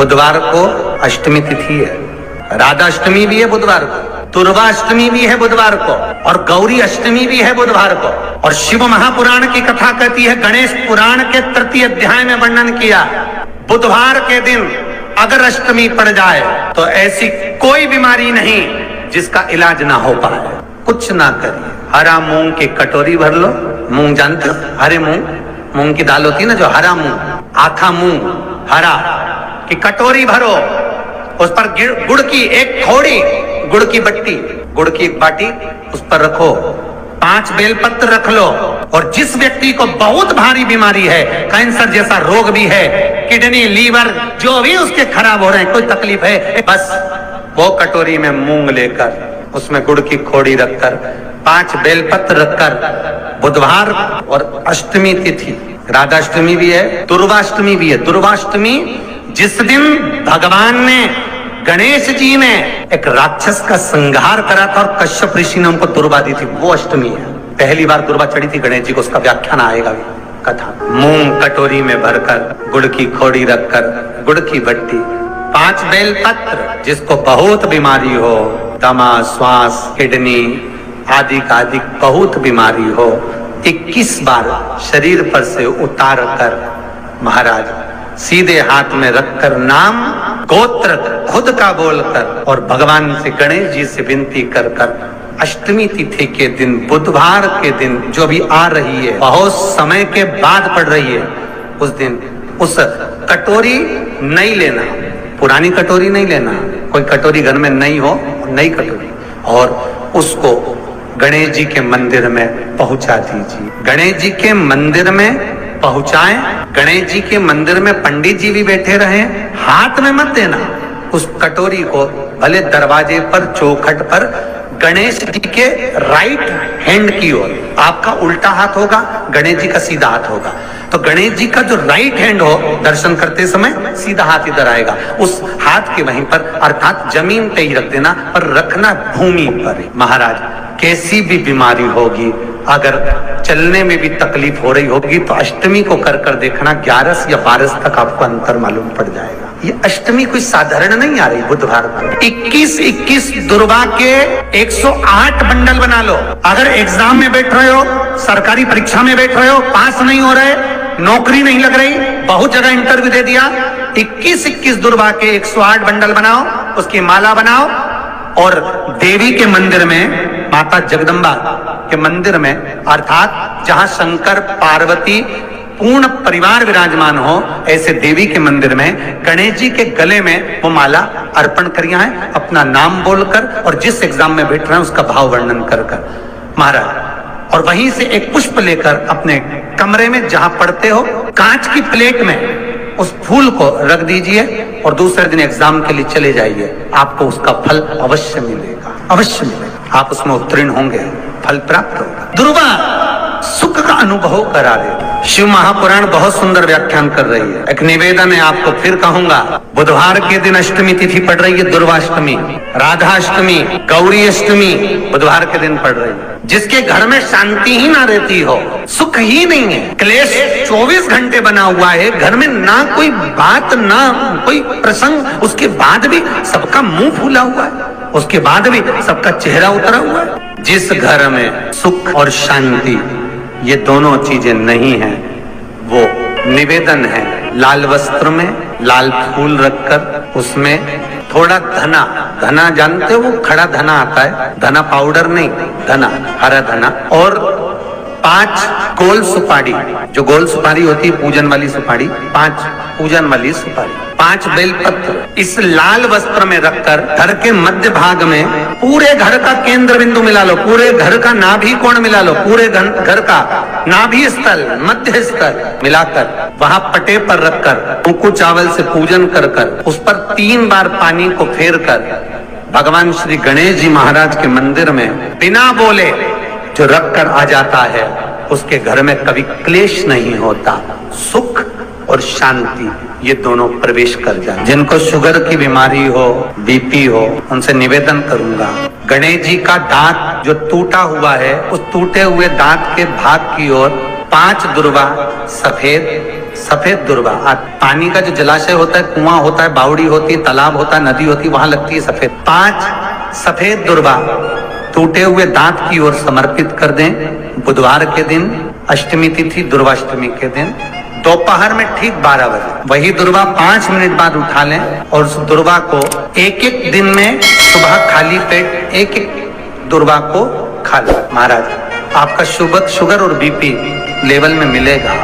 बुधवार को अष्टमी तिथि है, राधा अष्टमी भी है बुधवार को, दुर्गा अष्टमी भी है बुधवार को, और गौरी अष्टमी भी है बुधवार को। और शिव महापुराण की कथा कहती है, गणेश पुराण के तृतीय अध्याय में वर्णन किया, बुधवार के दिन अगर अष्टमी पड़ जाए तो ऐसी कोई बीमारी नहीं जिसका इलाज ना हो पाए। कुछ ना करिए, हरा मूंग की कटोरी भर लो, मूंग जानते हो, हरे मूंग, मूंग की दाल होती है ना जो हरा मूंग, आखा मूंग हरा की कटोरी भरो, उस पर गुड़ की एक थोड़ी गुड़ की बट्टी, गुड़ की एक बाटी उस पर रखो, 5 बेलपत्र रख लो, और जिस व्यक्ति को बहुत भारी बीमारी है, कैंसर जैसा रोग भी है, किडनी लीवर जो भी उसके खराब हो रहे हैं, कोई तकलीफ है, बस वो कटोरी में मूंग लेकर उसमें गुड़ की खोड़ी रखकर 5 बेलपत्र रखकर, बुधवार और अष्टमी तिथि, राधाष्टमी भी है, दुर्गाष्टमी भी है। दुर्गाष्टमी जिस दिन भगवान ने, गणेश जी ने एक राक्षस का संहार करा था और कश्यप ऋषि ने उनको दुर्गा दी थी, वो अष्टमी है। पहली बार दुर्गा चढ़ी थी गणेश जी को, उसका व्याख्यान आएगा भी कथा। मूंग कटोरी में भरकर, गुड़ की खोड़ी रखकर, गुड़ की भट्टी, 5 बेलपत्र, जिसको बहुत बीमारी हो, दमा, श्वास, किडनी आदि का आदि बहुत बीमारी हो, 21 बार शरीर पर से उतार कर महाराज सीधे हाथ में रखकर नाम गोत्र खुद का बोलकर और भगवान से, गणेश जी से विनती कर कर अष्टमी तिथि के दिन, बुधवार के दिन जो भी आ रही है, बहुत समय के बाद पड़ रही है, उस दिन उस कटोरी नहीं लेना, पुरानी कटोरी नहीं लेना, कोई कटोरी घर में नहीं हो, नई कटोरी, और उसको गणेश जी के मंदिर में पहुंचा दीजिए। गणेश जी के मंदिर में पहुंचाएं, गणेश जी के मंदिर में पंडित जी भी बैठे रहे, हाथ में मत देना उस कटोरी को, भले दरवाजे पर, चौखट पर, गणेश जी के राइट हैंड की ओर, आपका उल्टा हाथ होगा, गणेश जी का सीधा हाथ होगा, तो गणेश जी का जो राइट हैंड हो, दर्शन करते समय सीधा हाथ इधर आएगा, उस हाथ के वहीं पर, अर्थात जमीन पे ही रख देना, पर रखना भूमि पर। महाराज कैसी भी बीमारी होगी, अगर चलने में भी तकलीफ हो रही होगी, तो अष्टमी को कर कर देखना, 11 या 12 तक आपको अंतर मालूम पड़ जाएगा। ये अष्टमी कोई साधारण नहीं आ रही बुधवार को। 21 दुर्गा के 108 बंडल बना लो। अगर एग्जाम में बैठ रहे हो, सरकारी परीक्षा में बैठ रहे हो, पास नहीं हो रहे, नौकरी नहीं लग रही, बहुत जगह इंटरव्यू दे दिया, 21 दुर्गा के 108 बंडल बनाओ, उसकी माला बनाओ, और देवी के मंदिर में, माता जगदम्बा के मंदिर में, अर्थात जहां शंकर पार्वती पूर्ण परिवार विराजमान हो, ऐसे देवी के मंदिर में गणेश जी के गले में वो माला अर्पण करिया है, अपना नाम बोलकर, और जिस एग्जाम में बैठ रहे हैं उसका भाव वर्णन कर कर महाराज, और वहीं से एक पुष्प लेकर अपने कमरे में जहां पढ़ते हो, कांच की प्लेट में उस फूल को रख दीजिए, और दूसरे दिन एग्जाम के लिए चले जाइए, आपको उसका फल अवश्य मिलेगा, अवश्य मिलेगा, आप उसमें उत्तीर्ण होंगे, फल प्राप्त होगा। दुर्गा सुख का अनुभव करा दे। शिव महापुराण बहुत सुंदर व्याख्यान कर रही है। एक निवेदन है आपको, फिर कहूंगा, बुधवार के दिन अष्टमी तिथि पड़ रही है, दुर्गाष्टमी, राधाष्टमी, गौरी अष्टमी बुधवार के दिन पड़ रही है। जिसके घर में शांति ही ना रहती हो, सुख ही नहीं है, क्लेश 24 घंटे बना हुआ है, घर में ना कोई बात, ना कोई प्रसंग, उसके बाद भी सबका मुंह फूला हुआ है, उसके बाद भी सबका चेहरा उतरा हुआ है। जिस घर में सुख और शांति ये दोनों चीजें नहीं हैं, वो निवेदन है, लाल वस्त्र में लाल फूल रखकर उसमें थोड़ा धना, धना जानते हो, वो खड़ा धना आता है, धना पाउडर नहीं, धना, हरा धना, और 5 गोल सुपारी, जो गोल सुपारी होती है पूजन वाली सुपारी, 5 पूजन वाली सुपारी, 5 बेलपत्र, इस लाल वस्त्र में रखकर घर के मध्य भाग में पूरे घर का केंद्र बिंदु मिला लो, पूरे घर का नाभि कोण मिला लो, पूरे घर का नाभि स्थल, मध्य स्थल मिलाकर वहां पटे पर रखकर कुंकू चावल से पूजन कर कर उस पर 3 बार पानी को फेर कर भगवान श्री गणेश जी महाराज के मंदिर में बिना बोले जो रख कर आ जाता है, उसके घर में कभी क्लेश नहीं होता, सुख और शांति ये दोनों प्रवेश कर जाए। जिनको शुगर की बीमारी हो, बीपी हो, उनसे निवेदन करूंगा, गणेश जी का दांत जो टूटा हुआ है, उस टूटे हुए दांत के भाग की ओर 5 दुर्वा सफेद सफेद दुर्वा। पानी का जो जलाशय होता है, कुआं होता है, बावड़ी होती है, तालाब होता है, नदी होती है, वहां लगती है सफेद। 5 सफेद दुर्वा टूटे हुए दांत की ओर समर्पित कर दें। बुधवार के दिन, अष्टमी तिथि दुर्वाष्टमी के दिन, दोपहर में ठीक 12 बजे वही दुर्वा 5 मिनट बाद उठा लें और उस दुर्वा को एक दिन में सुबह खाली पेट एक दुर्वा को खा लें। महाराज, आपका शुगर और बीपी लेवल में मिलेगा।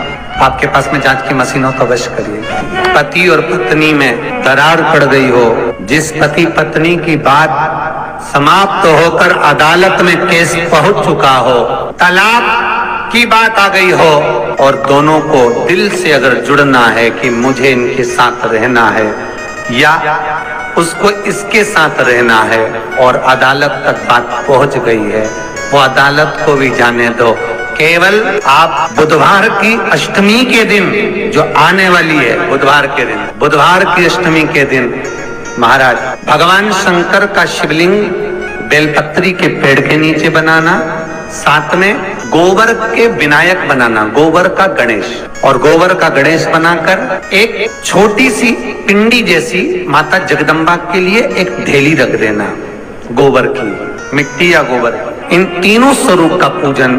आपके पास में जांच की मशीन हो तो अवश्य करिएगा। पति और पत्नी में दरार पड़ गई हो, जिस पति पत्नी की बात समाप्त होकर अदालत में केस पहुंच चुका हो, तलाक की बात आ गई हो और दोनों को दिल से अगर जुड़ना है कि मुझे इनके साथ रहना है या उसको इसके साथ रहना है और अदालत तक बात पहुंच गई है, वो अदालत को भी जाने दो। केवल आप बुधवार की अष्टमी के दिन जो आने वाली है, बुधवार के दिन, बुधवार की अष्टमी के दिन महाराज भगवान शंकर का शिवलिंग बेलपत्री के पेड़ के नीचे बनाना, साथ में गोबर के विनायक बनाना, गोबर का गणेश, और गोबर का गणेश बनाकर एक छोटी सी पिंडी जैसी माता जगदम्बा के लिए एक ढेली रख देना, गोबर की, मिट्टी या गोबर। इन तीनों स्वरूप का पूजन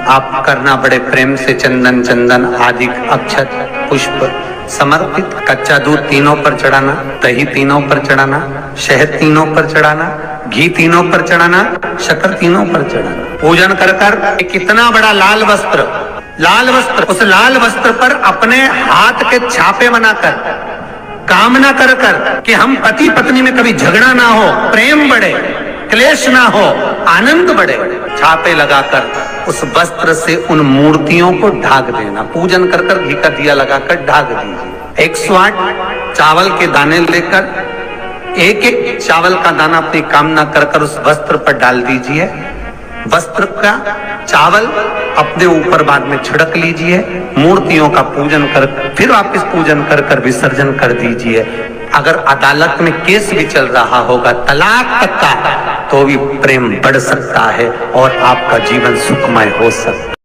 आप करना बड़े प्रेम से, चंदन चंदन आदि अक्षत पुष्प समर्पित, कच्चा दूध तीनों पर चढ़ाना, दही तीनों पर चढ़ाना, शहद तीनों पर चढ़ाना, घी तीनों पर चढ़ाना, शक्कर तीनों पर चढ़ाना। पूजन कर कर एक इतना बड़ा लाल वस्त्र, उस लाल वस्त्र पर अपने हाथ के छापे बनाकर कामना कर कर कि हम पति पत्नी में कभी झगड़ा ना हो, प्रेम बढ़े, क्लेश ना हो, आनंद बढ़े, छापे लगाकर उस वस्त्र से उन मूर्तियों को ढाक देना। पूजन कर कर घी का दिया लगाकर ढाक दीजिए। 108 चावल के दाने लेकर एक चावल का दाना अपनी कामना कर कर उस वस्त्र पर डाल दीजिए। वस्त्र का चावल अपने ऊपर बाद में छिड़क लीजिए। मूर्तियों का पूजन कर फिर वापस पूजन कर कर विसर्जन कर दीजिए। अगर अदालत में केस भी चल रहा होगा तलाक तक का, तो भी प्रेम बढ़ सकता है और आपका जीवन सुखमय हो सकता है।